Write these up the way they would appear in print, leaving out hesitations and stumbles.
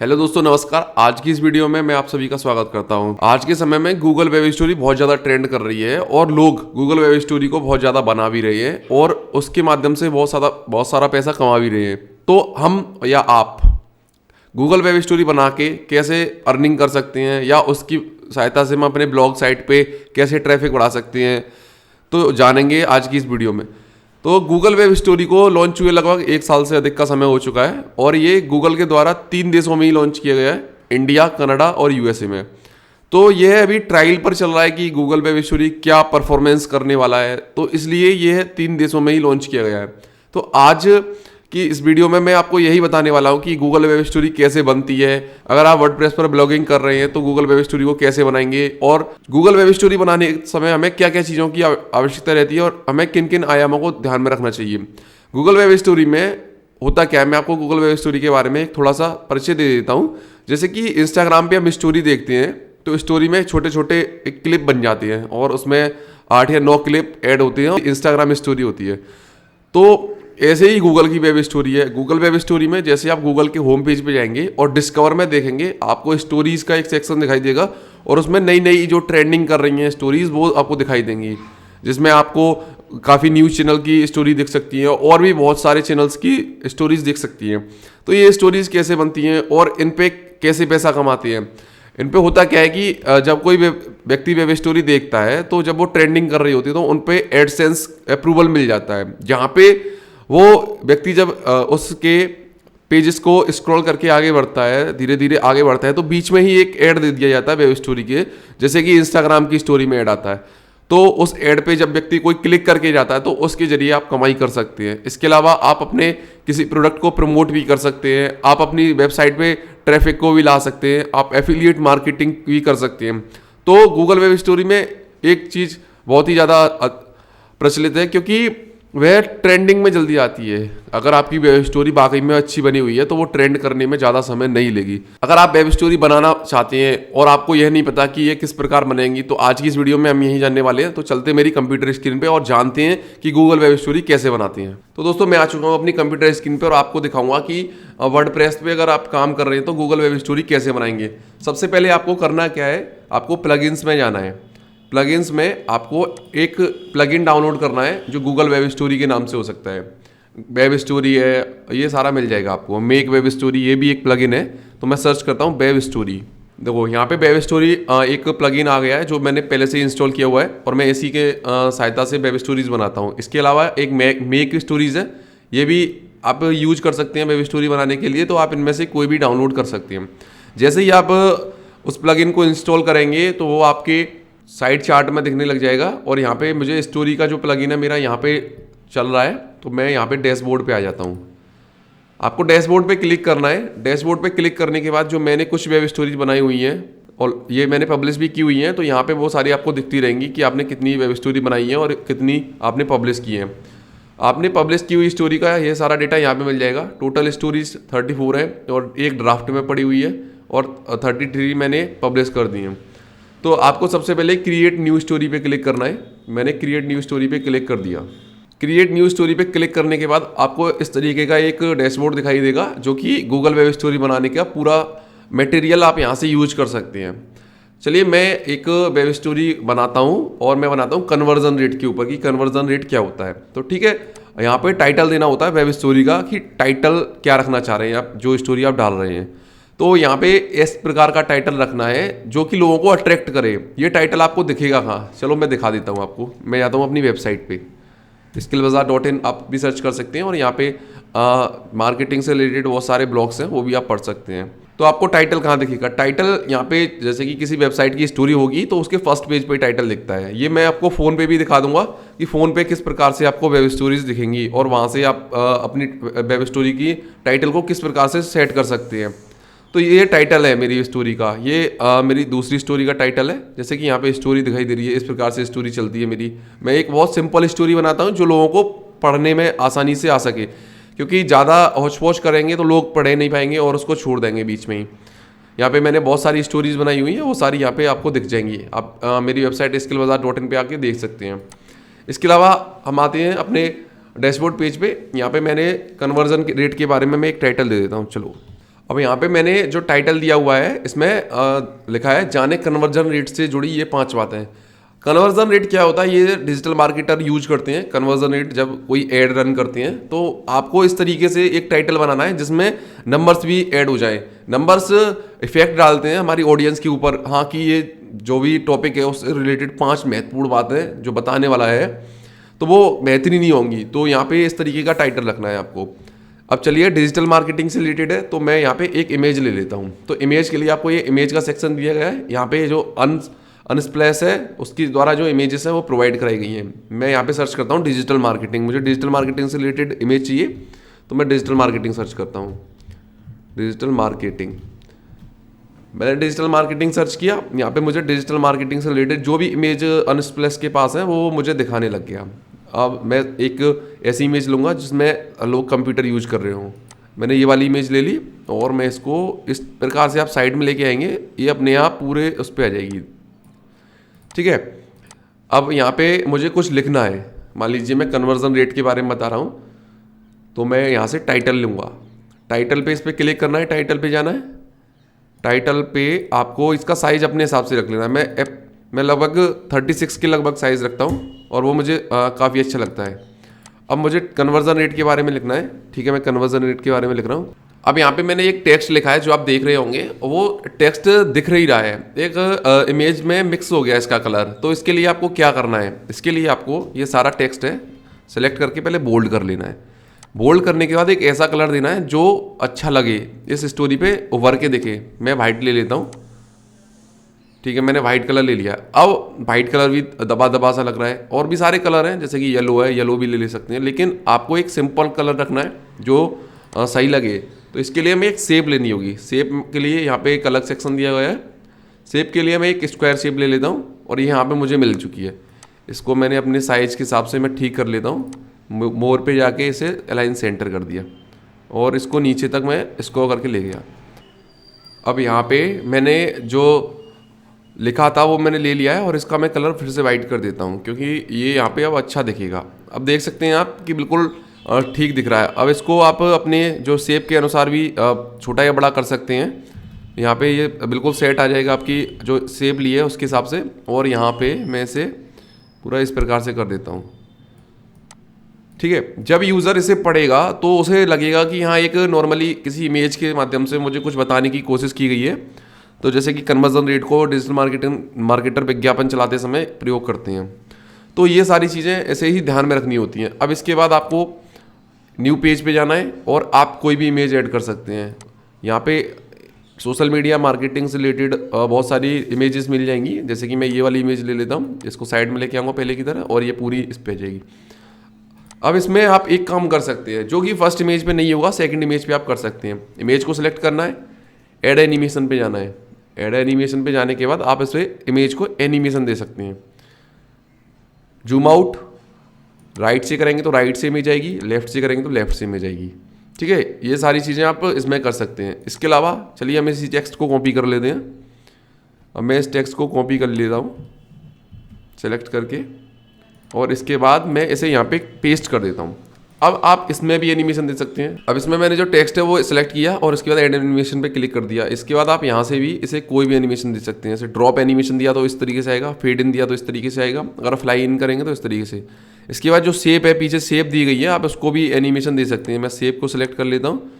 Hello दोस्तों, नमस्कार। आज की इस वीडियो में मैं आप सभी का स्वागत करता हूं। आज के समय में गूगल वेब स्टोरी बहुत ज़्यादा ट्रेंड कर रही है और लोग गूगल वेब स्टोरी को बहुत ज़्यादा बना भी रहे हैं और उसके माध्यम से बहुत सारा पैसा कमा भी रहे हैं। तो हम या आप गूगल वेब स्टोरी बना के कैसे अर्निंग कर सकते हैं या उसकी सहायता से हम अपने ब्लॉग साइट पे कैसे ट्रैफिक बढ़ा सकते हैं, तो जानेंगे आज की इस वीडियो में। तो गूगल वेब स्टोरी को लॉन्च हुए लगभग 1 साल से अधिक का समय हो चुका है और ये गूगल के द्वारा 3 देशों में ही लॉन्च किया गया है, इंडिया, कनाडा और यूएसए में। तो यह अभी ट्रायल पर चल रहा है कि गूगल वेब स्टोरी क्या परफॉर्मेंस करने वाला है, तो इसलिए यह 3 देशों में ही लॉन्च किया गया है। तो आज कि इस वीडियो में मैं आपको यही बताने वाला हूँ कि गूगल वेब स्टोरी कैसे बनती है। अगर आप वर्डप्रेस पर ब्लॉगिंग कर रहे हैं तो गूगल वेब स्टोरी को कैसे बनाएंगे और गूगल वेब स्टोरी बनाने के समय हमें क्या क्या चीज़ों की आवश्यकता रहती है और हमें किन किन आयामों को ध्यान में रखना चाहिए। गूगल वेब स्टोरी में होता क्या है, मैं आपको गूगल वेब स्टोरी के बारे में एक थोड़ा सा परिचय दे देता हूँ। जैसे कि इंस्टाग्राम पे हम स्टोरी देखते हैं तो स्टोरी में छोटे छोटे एक क्लिप बन जाते हैं और उसमें 8 या 9 क्लिप ऐड होते हैं और इंस्टाग्राम स्टोरी होती है। तो ऐसे ही गूगल की वेब स्टोरी है। गूगल वेब स्टोरी में जैसे आप गूगल के होम पेज पे जाएंगे और डिस्कवर में देखेंगे, आपको स्टोरीज का एक सेक्शन दिखाई देगा और उसमें नई नई जो ट्रेंडिंग कर रही हैं स्टोरीज वो आपको दिखाई देंगी, जिसमें आपको काफ़ी न्यूज़ चैनल की स्टोरी दिख सकती है और भी बहुत सारे चैनल्स की स्टोरीज दिख सकती हैं। तो ये स्टोरीज कैसे बनती हैं और इन पे कैसे पैसा कमाते हैं। इन पे होता क्या है कि जब कोई व्यक्ति वेब स्टोरी देखता है तो जब वो ट्रेंडिंग कर रही होती है तो उन पे एडसेंस अप्रूवल मिल जाता है, जहाँ पे वो व्यक्ति जब उसके पेजेस को स्क्रॉल करके आगे बढ़ता है, धीरे धीरे आगे बढ़ता है, तो बीच में ही एक ऐड दे दिया जाता है वेब स्टोरी के, जैसे कि इंस्टाग्राम की स्टोरी में ऐड आता है। तो उस ऐड पे जब व्यक्ति कोई क्लिक करके जाता है तो उसके जरिए आप कमाई कर सकते हैं। इसके अलावा आप अपने किसी प्रोडक्ट को प्रमोट भी कर सकते हैं, आप अपनी वेबसाइट पे ट्रैफिक को भी ला सकते हैं, आप एफिलिएट मार्केटिंग भी कर सकते हैं। तो गूगल वेब स्टोरी में एक चीज़ बहुत ही ज़्यादा प्रचलित है क्योंकि वह ट्रेंडिंग में जल्दी आती है। अगर आपकी वेब स्टोरी वाकई में अच्छी बनी हुई है तो वो ट्रेंड करने में ज़्यादा समय नहीं लेगी। अगर आप वेब स्टोरी बनाना चाहते हैं और आपको यह नहीं पता कि ये किस प्रकार बनेंगी, तो आज की इस वीडियो में हम यही जानने वाले हैं। तो चलते मेरी कंप्यूटर स्क्रीन पे और जानते हैं कि गूगल वेब स्टोरी कैसे बनाते हैं। तो दोस्तों, मैं आ चुका हूँ अपनी कंप्यूटर स्क्रीन पर और आपको दिखाऊंगा कि वर्डप्रेस पे अगर आप काम कर रहे हैं तो गूगल वेब स्टोरी कैसे बनाएंगे। सबसे पहले आपको करना क्या है, आपको प्लगइन्स में जाना है। प्लगइन्स में आपको एक प्लगइन डाउनलोड करना है जो गूगल वेब स्टोरी के नाम से हो सकता है। वेब स्टोरी है, ये सारा मिल जाएगा आपको। मेक वेब स्टोरी, ये भी एक प्लगइन है। तो मैं सर्च करता हूँ वेब स्टोरी। देखो यहाँ पे वेब स्टोरी एक प्लगइन आ गया है जो मैंने पहले से इंस्टॉल किया हुआ है और मैं इसी के सहायता से वेब स्टोरीज बनाता हूँ। इसके अलावा एक मेक स्टोरीज है, ये भी आप यूज कर सकते हैं वेब स्टोरी बनाने के लिए। तो आप इनमें से कोई भी डाउनलोड कर सकते हैं। जैसे ही आप उस प्लगइन को इंस्टॉल करेंगे तो वो आपके साइड चार्ट में दिखने लग जाएगा और यहाँ पे मुझे स्टोरी का जो प्लगइन है मेरा यहाँ पे चल रहा है, तो मैं यहाँ पे डैशबोर्ड पे आ जाता हूँ। आपको डैशबोर्ड पे क्लिक करना है। डैशबोर्ड पे क्लिक करने के बाद जो मैंने कुछ वेब स्टोरीज बनाई हुई हैं और ये मैंने पब्लिश भी की हुई हैं, तो यहाँ पे वो सारी आपको दिखती रहेंगी कि आपने कितनी वेब स्टोरी बनाई है और कितनी आपने पब्लिश की है। आपने पब्लिश की हुई स्टोरी का ये सारा डेटा यहाँ पे मिल जाएगा। टोटल स्टोरीज 34 है और एक ड्राफ्ट में पड़ी हुई है और 33 मैंने पब्लिश कर दी हैं। तो आपको सबसे पहले क्रिएट न्यू स्टोरी पे क्लिक करना है। मैंने क्रिएट न्यू स्टोरी पे क्लिक कर दिया। क्रिएट न्यू स्टोरी पे क्लिक करने के बाद आपको इस तरीके का एक डैशबोर्ड दिखाई देगा जो कि गूगल वेब स्टोरी बनाने का पूरा मटेरियल आप यहाँ से यूज कर सकते हैं। चलिए मैं एक वेब स्टोरी बनाता हूँ और मैं बनाता हूँ कन्वर्जन रेट के ऊपर कि कन्वर्जन रेट क्या होता है। तो ठीक है, यहाँ पे टाइटल देना होता है वेब स्टोरी का कि टाइटल क्या रखना चाह रहे हैं आप, जो स्टोरी आप डाल रहे हैं। तो यहाँ पे इस प्रकार का टाइटल रखना है जो कि लोगों को अट्रैक्ट करे। ये टाइटल आपको दिखेगा कहाँ, चलो मैं दिखा देता हूँ आपको। मैं जाता हूँ अपनी वेबसाइट पे skillbazaar.in, आप भी सर्च कर सकते हैं और यहाँ पे मार्केटिंग से रिलेटेड बहुत सारे ब्लॉग्स हैं, वो भी आप पढ़ सकते हैं। तो आपको टाइटल कहाँ दिखेगा, टाइटल यहाँ पे जैसे कि किसी वेबसाइट की स्टोरी होगी तो उसके फर्स्ट पेज पे टाइटल दिखता है। ये मैं आपको फ़ोन पे भी दिखा दूंगा कि फ़ोन पे किस प्रकार से आपको वेब स्टोरीज दिखेंगी और वहाँ से आप अपनी वेब स्टोरी की टाइटल को किस प्रकार से सेट कर सकते हैं। तो ये टाइटल है मेरी स्टोरी का, ये मेरी दूसरी स्टोरी का टाइटल है। जैसे कि यहाँ पे स्टोरी दिखाई दे रही है, इस प्रकार से स्टोरी चलती है मेरी। मैं एक बहुत सिंपल स्टोरी बनाता हूँ जो लोगों को पढ़ने में आसानी से आ सके, क्योंकि ज़्यादा हौच-पौच करेंगे तो लोग पढ़ नहीं पाएंगे और उसको छोड़ देंगे बीच में ही। यहाँ पे मैंने बहुत सारी स्टोरीज बनाई हुई हैं, वो सारी यहाँ पे आपको दिख जाएंगी। आप मेरी वेबसाइट skillbazaar.in पे आके देख सकते हैं। इसके अलावा हम आते हैं अपने डैशबोर्ड पेज पे। यहाँ पे मैंने कन्वर्जन रेट के बारे में मैं एक टाइटल दे देता हूँ। चलो अब यहाँ पे मैंने जो टाइटल दिया हुआ है इसमें लिखा है जाने कन्वर्जन रेट से जुड़ी ये 5 बातें। कन्वर्जन रेट क्या होता है, ये डिजिटल मार्केटर यूज करते हैं। कन्वर्जन रेट जब कोई ऐड रन करते हैं तो आपको इस तरीके से एक टाइटल बनाना है जिसमें नंबर्स भी ऐड हो जाए। नंबर्स इफेक्ट डालते हैं हमारी ऑडियंस के ऊपर, हाँ कि ये जो भी टॉपिक है उससे रिलेटेड 5 महत्वपूर्ण बातें जो बताने वाला है तो वो बेहतरीन नहीं होंगी। तो यहाँ पे इस तरीके का टाइटल रखना है आपको। अब चलिए डिजिटल मार्केटिंग से रिलेटेड है तो मैं यहाँ पे एक इमेज ले लेता हूँ। तो इमेज के लिए आपको ये इमेज का सेक्शन दिया गया है। यहाँ पे जो अनस्प्लैश है उसकी द्वारा जो इमेजेस हैं वो प्रोवाइड कराई गई हैं। मैं यहाँ पे सर्च करता हूँ डिजिटल मार्केटिंग, मुझे डिजिटल मार्केटिंग से रिलेटेड इमेज चाहिए तो मैं डिजिटल मार्केटिंग सर्च करता हूँ। डिजिटल मार्केटिंग, मैंने डिजिटल मार्केटिंग सर्च किया। यहाँ पे मुझे डिजिटल मार्केटिंग से रिलेटेड जो भी इमेज अनस्प्लैश के पास है वो मुझे दिखाने लग गया। अब मैं एक ऐसी इमेज लूँगा जिसमें लोग कंप्यूटर यूज कर रहे हों। मैंने ये वाली इमेज ले ली और मैं इसको इस प्रकार से आप साइड में लेके आएंगे, ये अपने आप पूरे उस पर आ जाएगी। ठीक है, अब यहाँ पे मुझे कुछ लिखना है। मान लीजिए मैं कन्वर्जन रेट के बारे में बता रहा हूँ तो मैं यहाँ से टाइटल लूँगा। टाइटल पे इस पर क्लिक करना है, टाइटल पे जाना है। टाइटल पे आपको इसका साइज अपने हिसाब से रख लेना है। मैं लगभग 36 के लगभग साइज़ रखता हूँ और वो मुझे काफ़ी अच्छा लगता है। अब मुझे कन्वर्जन रेट के बारे में लिखना है। ठीक है, मैं कन्वर्जन रेट के बारे में लिख रहा हूँ। अब यहाँ पे मैंने एक टेक्स्ट लिखा है जो आप देख रहे होंगे, वो टेक्स्ट दिख ही रहा है। एक इमेज में मिक्स हो गया इसका कलर। तो इसके लिए आपको क्या करना है, इसके लिए आपको ये सारा टेक्स्ट है सेलेक्ट करके पहले बोल्ड कर लेना है। बोल्ड करने के बाद एक ऐसा कलर देना है जो अच्छा लगे, इस स्टोरी पे उभर के दिखे। मैं वाइट ले लेता हूँ। ठीक है, मैंने वाइट कलर ले लिया। अब वाइट कलर भी दबा दबा सा लग रहा है। और भी सारे कलर हैं जैसे कि येलो है, येलो भी ले सकते हैं, लेकिन आपको एक सिंपल कलर रखना है जो सही लगे। तो इसके लिए हमें एक शेप लेनी होगी। शेप के लिए यहाँ पे एक अलग सेक्शन दिया गया है। शेप के लिए मैं एक स्क्वायर शेप ले लेता हूँ और ये यहाँ पे मुझे मिल चुकी है। इसको मैंने अपने साइज के हिसाब से मैं ठीक कर लेता हूँ। मोर पे जाके इसे अलाइन सेंटर कर दिया और इसको नीचे तक मैं इसको करके ले गया। अब यहाँ पे मैंने जो लिखा था वो मैंने ले लिया है और इसका मैं कलर फिर से वाइट कर देता हूँ क्योंकि ये यहाँ पे अब अच्छा दिखेगा। अब देख सकते हैं आप कि बिल्कुल ठीक दिख रहा है। अब इसको आप अपने जो शेप के अनुसार भी छोटा या बड़ा कर सकते हैं। यहाँ पे ये बिल्कुल सेट आ जाएगा आपकी जो शेप ली है उसके हिसाब से। और यहाँ पे मैं इसे पूरा इस प्रकार से कर देता हूँ। ठीक है, जब यूज़र इसे पढ़ेगा तो उसे लगेगा कि यहाँ एक नॉर्मली किसी इमेज के माध्यम से मुझे कुछ बताने की कोशिश की गई है। तो जैसे कि कन्वर्जन रेट को डिजिटल मार्केटर विज्ञापन चलाते समय प्रयोग करते हैं। तो ये सारी चीज़ें ऐसे ही ध्यान में रखनी होती हैं। अब इसके बाद आपको न्यू पेज पे जाना है और आप कोई भी इमेज ऐड कर सकते हैं। यहाँ पे सोशल मीडिया मार्केटिंग से रिलेटेड बहुत सारी इमेजेस मिल जाएंगी। जैसे कि मैं ये वाली इमेज ले लेता हूँ, इसको साइड में लेके आऊँगा पहले की तरह और ये पूरी इस पे जाएगी। अब इसमें आप एक काम कर सकते हैं जो कि फर्स्ट इमेज पे नहीं होगा, सेकंड इमेज पे आप कर सकते हैं। इमेज को सिलेक्ट करना है, ऐड एनिमेशन पे जाना है। ऐड एनिमेशन पे जाने के बाद आप इस इमेज को एनिमेशन दे सकते हैं। जूम आउट राइट से करेंगे तो राइट से इमेज आएगी, लेफ्ट से करेंगे तो लेफ्ट से इमेज आएगी। ठीक है, ये सारी चीज़ें आप इसमें कर सकते हैं। इसके अलावा चलिए हम इसी टेक्स्ट को कॉपी कर लेते हैं। अब मैं इस टेक्स्ट को कॉपी कर लेता हूँ सेलेक्ट करके और इसके बाद मैं इसे यहाँ पे पेस्ट कर देता हूँ। अब आप इसमें भी एनिमेशन दे सकते हैं। अब इसमें मैंने जो टेक्स्ट है वो सिलेक्ट किया और इसके बाद ऐड एनिमेशन पे क्लिक कर दिया। इसके बाद आप यहाँ से भी इसे कोई भी एनिमेशन दे सकते हैं। जैसे ड्रॉप एनिमेशन दिया तो इस तरीके से आएगा, फेड इन दिया तो इस तरीके से आएगा, अगर फ्लाई इन करेंगे तो इस तरीके से। इसके बाद जो शेप है, पीछे शेप दी गई है, आप उसको भी एनिमेशन दे सकते हैं। मैं शेप को सिलेक्ट कर लेता हूँ,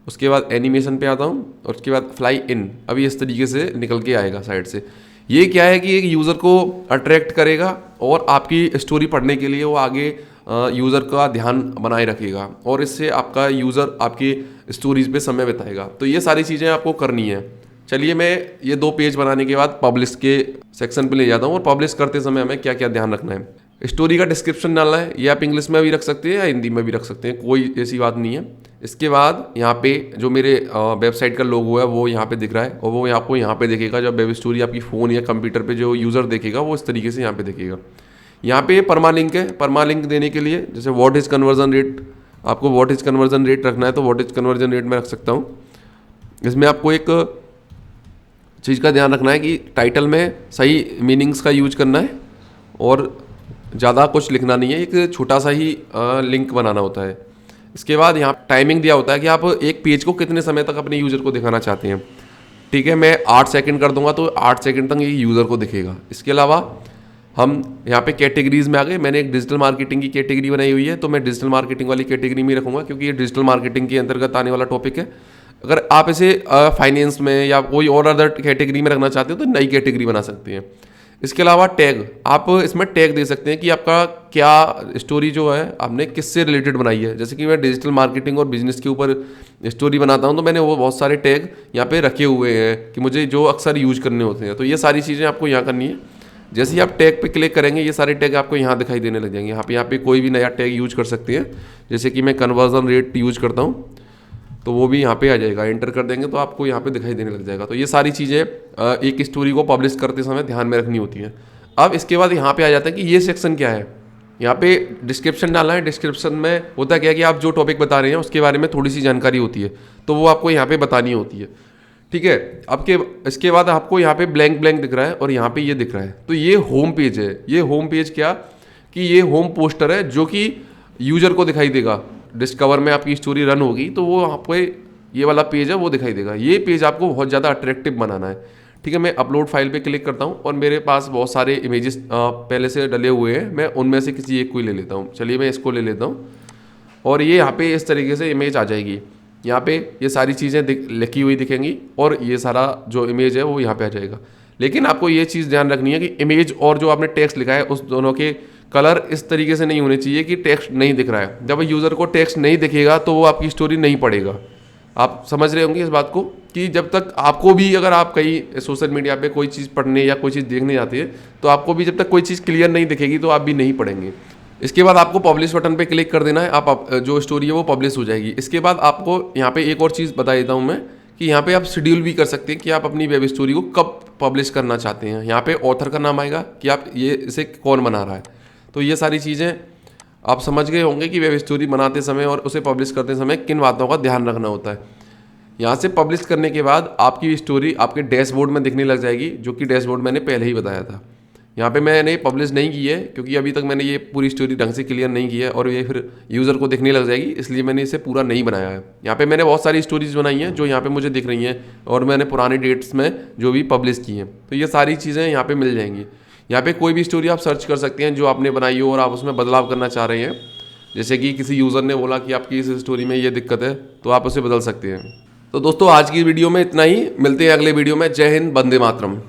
उसके बाद एनिमेशन पे आता हूँ और उसके बाद फ्लाई इन। अभी इस तरीके से निकल के आएगा साइड से। ये क्या है कि एक यूज़र को अट्रैक्ट करेगा और आपकी स्टोरी पढ़ने के लिए वो आगे यूज़र का ध्यान बनाए रखेगा और इससे आपका यूज़र आपकी स्टोरीज पे समय बिताएगा। तो ये सारी चीज़ें आपको करनी है। चलिए मैं ये 2 पेज बनाने के बाद पब्लिश के सेक्शन पे ले जाता हूँ और पब्लिश करते समय हमें क्या क्या ध्यान रखना है। स्टोरी का डिस्क्रिप्शन डालना है, ये आप इंग्लिश में भी रख सकते हैं या हिंदी में भी रख सकते हैं, कोई ऐसी बात नहीं है। इसके बाद यहाँ पे जो मेरे वेबसाइट का लोगो है वो यहाँ पे दिख रहा है और वो आपको यहाँ पे दिखेगा। जब वेब स्टोरी आपकी फ़ोन या कंप्यूटर पे जो यूज़र देखेगा वो इस तरीके से यहाँ पे दिखेगा। यहाँ पे परमालिंक है, परमालिंक देने के लिए जैसे व्हाट इज़ कन्वर्जन रेट, आपको व्हाट इज़ कन्वर्जन रेट रखना है तो व्हाट इज़ कन्वर्जन रेट में रख सकता हूँ। इसमें आपको एक चीज़ का ध्यान रखना है कि टाइटल में सही मीनिंग्स का यूज करना है और ज़्यादा कुछ लिखना नहीं है, एक छोटा सा ही लिंक बनाना होता है। इसके बाद यहाँ टाइमिंग दिया होता है कि आप एक पेज को कितने समय तक अपने यूज़र को दिखाना चाहते हैं। ठीक है, मैं 8 सेकंड कर दूंगा तो 8 सेकंड तक ये यूज़र को दिखेगा। इसके अलावा हम यहाँ पे कैटेगरीज में आ गए। मैंने एक डिजिटल मार्केटिंग की कैटेगरी बनाई हुई है, तो मैं डिजिटल मार्केटिंग वाली कैटेगरी में रखूँगा क्योंकि ये डिजिटल मार्केटिंग के अंतर्गत आने वाला टॉपिक है। अगर आप इसे फाइनेंस में या कोई और अदर कैटेगरी में रखना चाहते हो तो नई कैटेगरी बना सकते हैं। इसके अलावा टैग, आप इसमें टैग दे सकते हैं कि आपका क्या स्टोरी जो है आपने किससे रिलेटेड बनाई है। जैसे कि मैं डिजिटल मार्केटिंग और बिजनेस के ऊपर स्टोरी बनाता हूं तो मैंने वो बहुत सारे टैग यहाँ पे रखे हुए हैं कि मुझे जो अक्सर यूज करने होते हैं। तो ये सारी चीज़ें आपको यहाँ करनी है। जैसे ही आप टैग पे क्लिक करेंगे ये सारे टैग आपको यहाँ दिखाई देने लग जाएंगे। यहाँ पे कोई भी नया टैग यूज कर सकते हैं। जैसे कि मैं कन्वर्जन रेट यूज करता हूँ तो वो भी यहाँ पे आ जाएगा, एंटर कर देंगे तो आपको यहाँ पे दिखाई देने लग जाएगा। तो ये सारी चीज़ें एक स्टोरी को पब्लिश करते समय ध्यान में रखनी होती हैं। अब इसके बाद यहाँ पे आ जाता है कि ये सेक्शन क्या है। यहाँ पे डिस्क्रिप्शन डालना है। डिस्क्रिप्शन में होता क्या है कि आप जो टॉपिक बता रहे हैं उसके बारे में थोड़ी सी जानकारी होती है, तो वो आपको यहाँ पे बतानी होती है। ठीक है, अब इसके बाद आपको यहाँ पे ब्लैंक ब्लैंक दिख रहा है और यहाँ पे ये दिख रहा है, तो ये होम पेज है। ये होम पेज क्या कि ये होम पोस्टर है जो कि यूजर को दिखाई देगा। डिस्कवर में आपकी स्टोरी रन होगी तो वो आपको ये वाला पेज है वो दिखाई देगा। ये पेज आपको बहुत ज़्यादा अट्रैक्टिव बनाना है। ठीक है, मैं अपलोड फाइल पे क्लिक करता हूँ और मेरे पास बहुत सारे इमेजेस पहले से डले हुए हैं। मैं उनमें से किसी एक को ही ले लेता हूँ। चलिए मैं इसको ले लेता हूँ और ये यहाँ पे इस तरीके से इमेज आ जाएगी। यहाँ पे ये सारी चीज़ें लिखी हुई दिखेंगी और ये सारा जो इमेज है वो यहाँ पे आ जाएगा। लेकिन आपको ये चीज़ ध्यान रखनी है कि इमेज और जो आपने टेक्स्ट लिखा है उस दोनों के कलर इस तरीके से नहीं होने चाहिए कि टेक्स्ट नहीं दिख रहा है। जब यूज़र को टेक्स्ट नहीं दिखेगा तो वो आपकी स्टोरी नहीं पढ़ेगा। आप समझ रहे होंगे इस बात को कि जब तक आपको भी, अगर आप कहीं सोशल मीडिया पे कोई चीज़ पढ़ने या कोई चीज़ देखने जाते हैं तो आपको भी जब तक कोई चीज़ क्लियर नहीं दिखेगी तो आप भी नहीं पढ़ेंगे। इसके बाद आपको पब्लिश बटन पे क्लिक कर देना है। आप जो स्टोरी है वो पब्लिश हो जाएगी। इसके बाद आपको यहाँ पे एक और चीज़ बता देता हूँ मैं कि यहाँ पे आप शेड्यूल भी कर सकते हैं कि आप अपनी वेब स्टोरी को कब पब्लिश करना चाहते हैं। यहाँ पे ऑथर का नाम आएगा कि आप इसे कौन बना रहा है। तो ये सारी चीज़ें आप समझ गए होंगे कि वेब स्टोरी बनाते समय और उसे पब्लिश करते समय किन बातों का ध्यान रखना होता है। यहाँ से पब्लिश करने के बाद आपकी स्टोरी आपके डैशबोर्ड में दिखने लग जाएगी, जो कि डैशबोर्ड मैंने पहले ही बताया था। यहाँ पे मैंने पब्लिश नहीं की है क्योंकि अभी तक मैंने ये पूरी स्टोरी ढंग से क्लियर नहीं की है और ये फिर यूज़र को दिखने लग जाएगी, इसलिए मैंने इसे पूरा नहीं बनाया है। यहाँ पे मैंने बहुत सारी स्टोरीज बनाई हैं जो यहाँ पे मुझे दिख रही हैं और मैंने पुराने डेट्स में जो भी पब्लिश की हैं, तो ये सारी चीज़ें यहाँ पे मिल जाएंगी। यहाँ पे कोई भी स्टोरी आप सर्च कर सकते हैं जो आपने बनाई हो और आप उसमें बदलाव करना चाह रहे हैं। जैसे कि किसी यूज़र ने बोला कि आपकी इस स्टोरी में ये दिक्कत है तो आप उसे बदल सकते हैं। तो दोस्तों आज की वीडियो में इतना ही। मिलते हैं अगले वीडियो में। जय हिंद, वंदे मातरम।